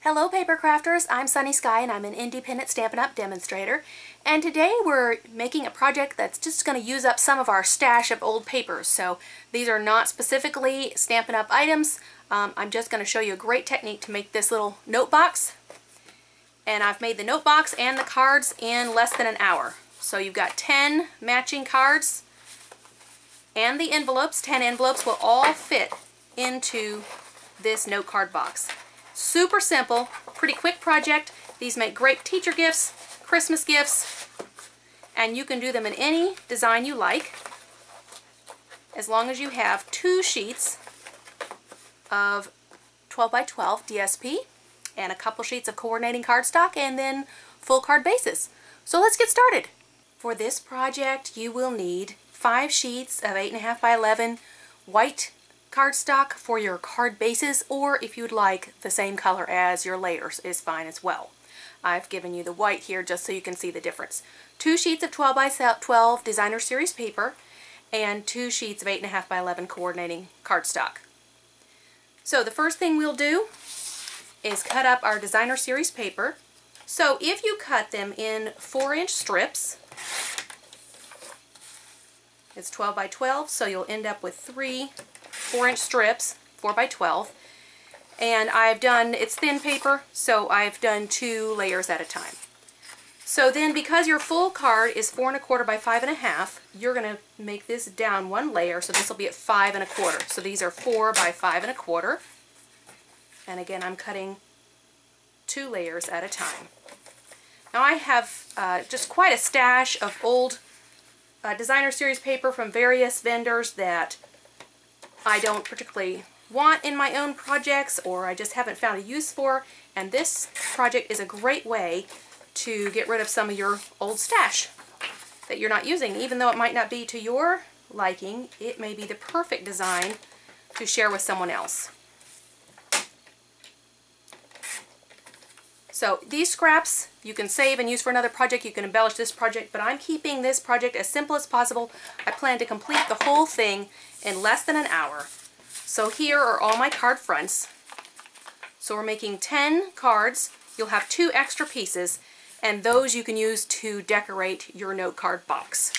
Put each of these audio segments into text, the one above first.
Hello paper crafters, I'm Sunny Sky and I'm an independent Stampin' Up! Demonstrator, and today we're making a project that's just going to use up some of our stash of old papers. So these are not specifically Stampin' Up! Items. I'm just going to show you a great technique to make this little note box, and I've made the note box and the cards in less than an hour. So you've got 10 matching cards and the envelopes. 10 envelopes will all fit into this note card box. Super simple, pretty quick project. These make great teacher gifts, Christmas gifts, and you can do them in any design you like as long as you have 2 sheets of 12 by 12 DSP and a couple sheets of coordinating cardstock and then full card bases. So let's get started. For this project you will need 5 sheets of 8.5 by 11 white cardstock for your card bases, or if you'd like the same color as your layers is fine as well. I've given you the white here just so you can see the difference. 2 sheets of 12 by 12 designer series paper and 2 sheets of 8.5 by 11 coordinating cardstock. So the first thing we'll do is cut up our designer series paper. So if you cut them in 4-inch strips, it's 12 by 12, so you'll end up with 3 4-inch strips, 4 by 12, and I've done, it's thin paper, so I've done 2 layers at a time. So then, because your full card is 4 1/4 by 5 1/2, you're going to make this down 1 layer, so this will be at 5 1/4. So these are 4 by 5 1/4, and again I'm cutting 2 layers at a time. Now I have just quite a stash of old designer series paper from various vendors that I don't particularly want in my own projects, or I just haven't found a use for, and this project is a great way to get rid of some of your old stash that you're not using. Even though it might not be to your liking, it may be the perfect design to share with someone else. So these scraps you can save and use for another project. You can embellish this project, but I'm keeping this project as simple as possible. I plan to complete the whole thing in less than an hour. So here are all my card fronts. So we're making 10 cards. You'll have 2 extra pieces, and those you can use to decorate your note card box.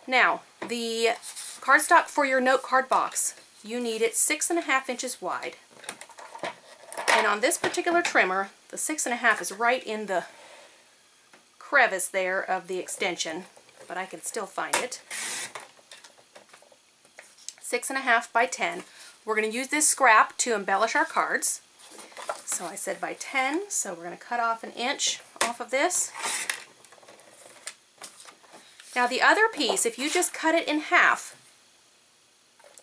Now, the cardstock for your note card box, you need it 6 1/2 inches wide. And on this particular trimmer, the 6 1/2 is right in the crevice there of the extension, but I can still find it. 6 1/2 by 10. We're going to use this scrap to embellish our cards. So I said by 10, so we're going to cut off 1 inch off of this. Now the other piece, if you just cut it in half,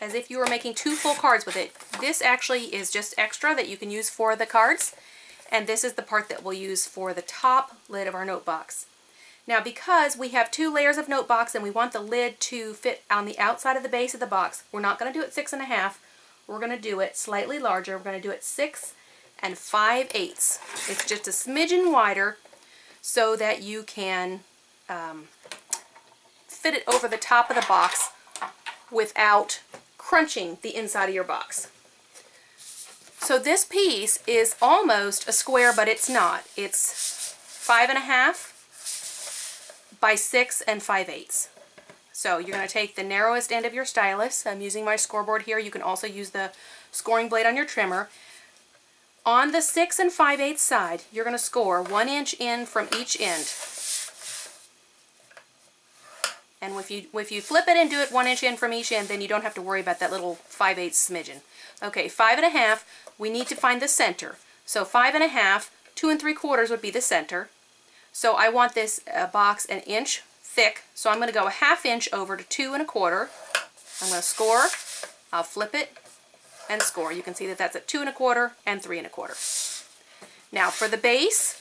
as if you were making 2 full cards with it, this actually is just extra that you can use for the cards, and this is the part that we'll use for the top lid of our note box. Now because we have 2 layers of note box and we want the lid to fit on the outside of the base of the box, we're not going to do it 6 1/2. We're going to do it slightly larger. We're going to do it 6 5/8. It's just a smidgen wider so that you can fit it over the top of the box without crunching the inside of your box. So this piece is almost a square, but it's not. It's 5 1/2 by 6 5/8. So you're going to take the narrowest end of your stylus. I'm using my scoreboard here. You can also use the scoring blade on your trimmer. On the 6 5/8 side, you're going to score 1 inch in from each end. And if you flip it and do it 1 inch in from each end, then you don't have to worry about that little 5/8 smidgen. Okay, 5 1/2, we need to find the center. So 5 1/2, 2 3/4 would be the center. So I want this box 1 inch thick, so I'm going to go 1/2 inch over to 2 1/4. I'm going to score, I'll flip it and score. You can see that that's at 2 1/4 and 3 1/4. Now for the base,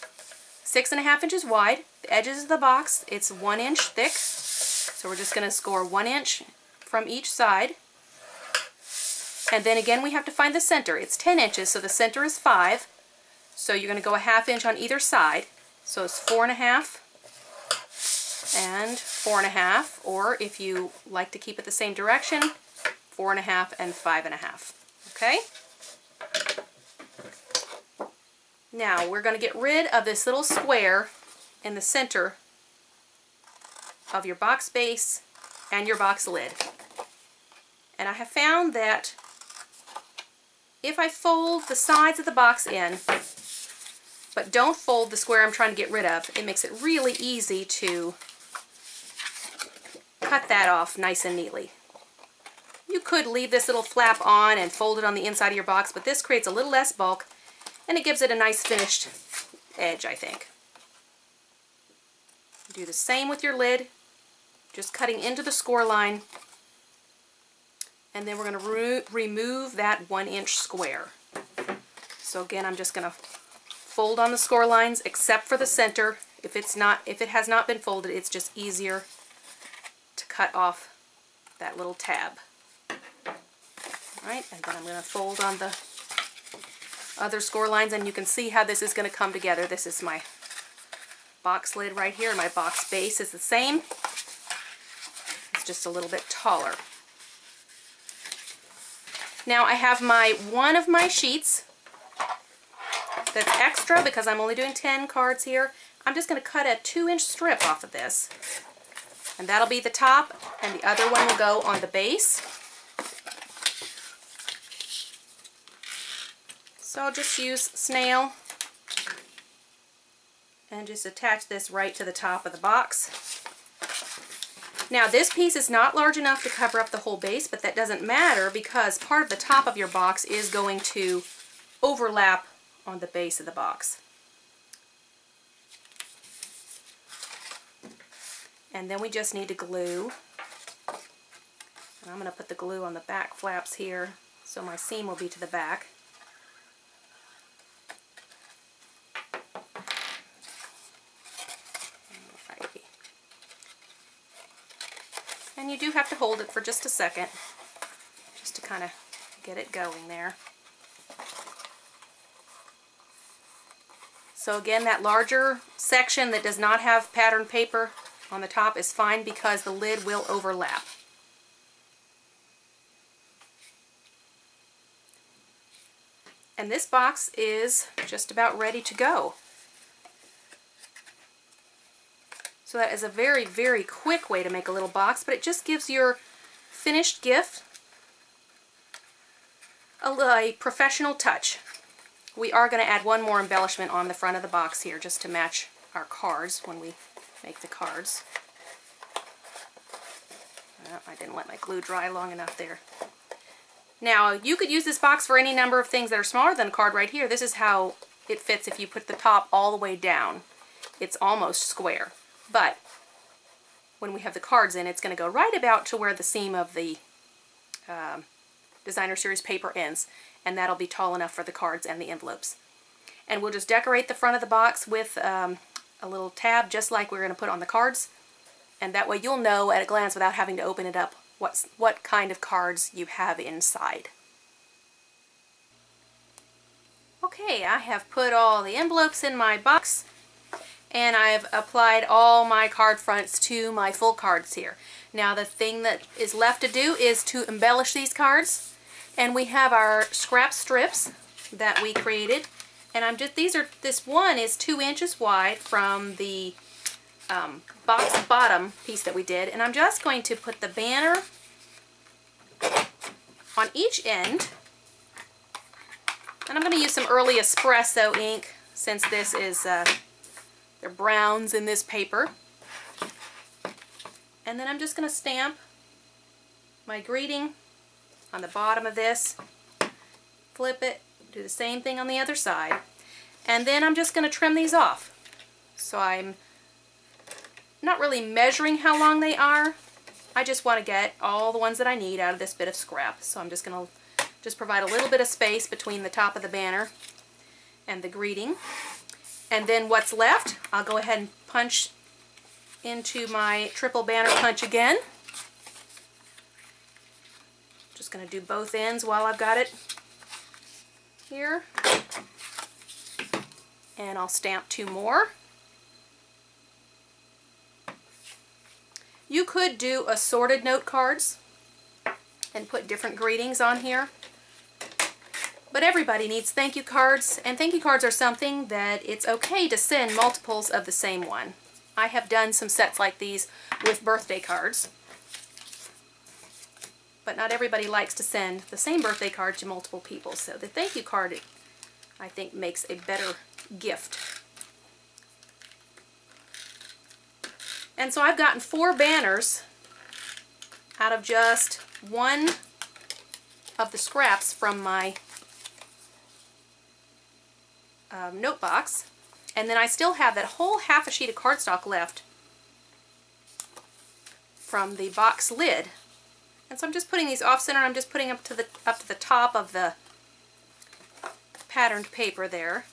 6 1/2 inches wide. The edges of the box, it's 1 inch thick. So we're just going to score 1 inch from each side. And then again we have to find the center. It's 10 inches, so the center is 5. So you're going to go 1/2 inch on either side. So it's 4 1/2 and 4 1/2, or if you like to keep it the same direction, 4 1/2 and 5 1/2. Okay? Now we're going to get rid of this little square in the center of your box base and your box lid. And I have found that if I fold the sides of the box in, but don't fold the square I'm trying to get rid of, it makes it really easy to cut that off nice and neatly. You could leave this little flap on and fold it on the inside of your box, but this creates a little less bulk and it gives it a nice finished edge, I think. Do the same with your lid, just cutting into the score line. And then we're going to remove that 1-inch square. So again, I'm just going to fold on the score lines except for the center. If it has not been folded, it's just easier to cut off that little tab. Alright, and then I'm going to fold on the other score lines, and you can see how this is going to come together. This is my box lid right here, and my box base is the same. It's just a little bit taller. Now I have one of my sheets that's extra because I'm only doing 10 cards here. I'm just going to cut a 2-inch strip off of this. And that'll be the top, and the other one will go on the base. So I'll just use snail and just attach this right to the top of the box. Now this piece is not large enough to cover up the whole base, but that doesn't matter because part of the top of your box is going to overlap on the base of the box. And then we just need to glue. And I'm going to put the glue on the back flaps here so my seam will be to the back. And you do have to hold it for just a second, just to kind of get it going there. So again, that larger section that does not have pattern paper on the top is fine because the lid will overlap. And this box is just about ready to go. So that is a very, very quick way to make a little box, but it just gives your finished gift a professional touch. We are going to add one more embellishment on the front of the box here just to match our cards when we make the cards. Oh, I didn't let my glue dry long enough there. Now, you could use this box for any number of things that are smaller than a card right here. This is how it fits if you put the top all the way down. It's almost square. But when we have the cards in, it's going to go right about to where the seam of the Designer Series paper ends, and that'll be tall enough for the cards and the envelopes. And we'll just decorate the front of the box with a little tab just like we're going to put on the cards, and that way you'll know at a glance without having to open it up what kind of cards you have inside. Okay, I have put all the envelopes in my box, and I've applied all my card fronts to my full cards here. Now the thing that is left to do is to embellish these cards, and we have our scrap strips that we created, and this one is 2 inches wide from the box bottom piece that we did, and I'm just going to put the banner on each end, and I'm going to use some early espresso ink since this is they're browns in this paper. And then I'm just going to stamp my greeting on the bottom of this, flip it, do the same thing on the other side, and then I'm just going to trim these off. So I'm not really measuring how long they are. I just want to get all the ones that I need out of this bit of scrap. So I'm just going to provide a little bit of space between the top of the banner and the greeting. And then what's left, I'll go ahead and punch into my triple banner punch again. Just going to do both ends while I've got it here. And I'll stamp 2 more. You could do assorted note cards and put different greetings on here. But everybody needs thank you cards, and thank you cards are something that it's okay to send multiples of the same one. I have done some sets like these with birthday cards, but not everybody likes to send the same birthday card to multiple people. So the thank you card, I think, makes a better gift. And so I've gotten 4 banners out of just one of the scraps from my note box. And then I still have that whole half a sheet of cardstock left from the box lid. And so I'm just putting these off center. I'm just putting up to the top of the patterned paper there.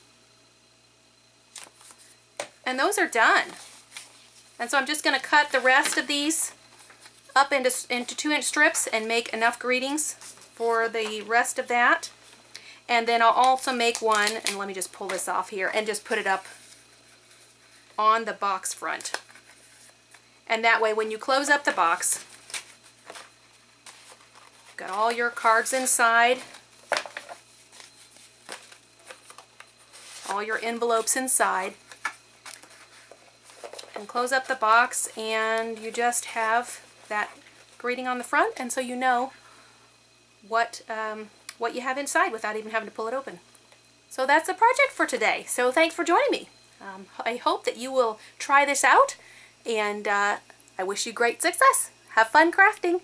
And those are done. And so I'm just going to cut the rest of these up into 2-inch strips and make enough greetings for the rest of that. And then I'll also make one, and let me just pull this off here, and just put it up on the box front. And that way when you close up the box, you've got all your cards inside, all your envelopes inside, and close up the box, and you just have that greeting on the front, and so you know what you have inside without even having to pull it open. So that's the project for today. So thanks for joining me. I hope that you will try this out, and I wish you great success. Have fun crafting.